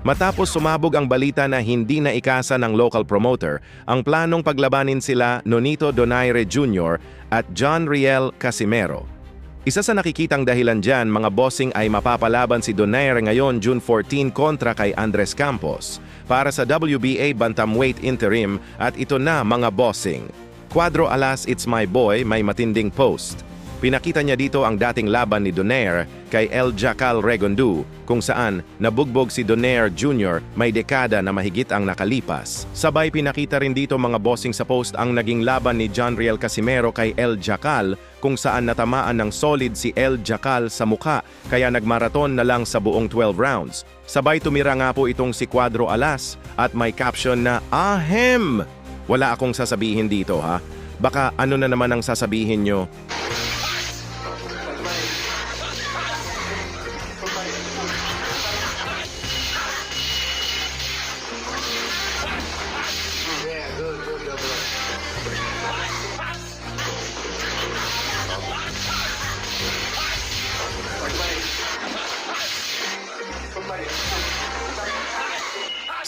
Matapos sumabog ang balita na hindi na ikasa ng local promoter, ang planong paglabanin sila Nonito Donaire Jr. at John Riel Casimero. Isa sa nakikitang dahilan dyan, mga bossing, ay mapapalaban si Donaire ngayon June 14 kontra kay Andres Campos para sa WBA Bantamweight Interim at ito na mga bossing. Cuadro Alas It's My Boy may matinding post. Pinakita niya dito ang dating laban ni Donaire kay El Jackal Regondu kung saan nabugbog si Donaire Jr. may dekada na mahigit ang nakalipas. Sabay pinakita rin dito mga bossing sa post ang naging laban ni John Riel Casimero kay El Jackal kung saan natamaan ng solid si El Jackal sa mukha kaya nagmaraton na lang sa buong 12 rounds. Sabay tumira nga po itong si Cuadro Alas at may caption na "Ahem!" Wala akong sasabihin dito ha. Baka ano na naman ang sasabihin nyo.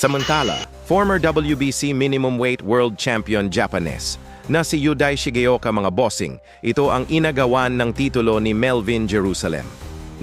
Samantala, former WBC minimum weight world champion Japanese na si Yudai Shigeoka mga bossing, ito ang inagawan ng titulo ni Melvin Jerusalem.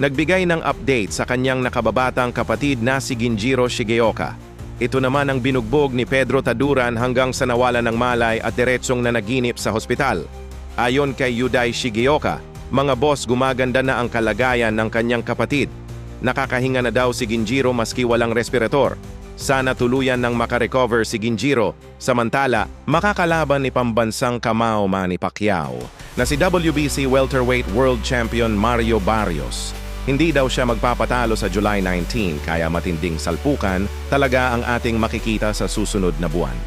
Nagbigay ng update sa kanyang nakababatang kapatid na si Ginjiro Shigeoka. Ito naman ang binugbog ni Pedro Taduran hanggang sa nawalan ng malay at diretsong nanaginip sa hospital. Ayon kay Yudai Shigeoka, mga boss, gumaganda na ang kalagayan ng kanyang kapatid. Nakakahinga na daw si Ginjiro maski walang respirator. Sana tuluyan ng makarecover si Ginjiro. Samantala, makakalaban ni pambansang Kamao Manny Pacquiao na si WBC welterweight world champion Mario Barrios. Hindi daw siya magpapatalo sa July 19 kaya matinding salpukan talaga ang ating makikita sa susunod na buwan.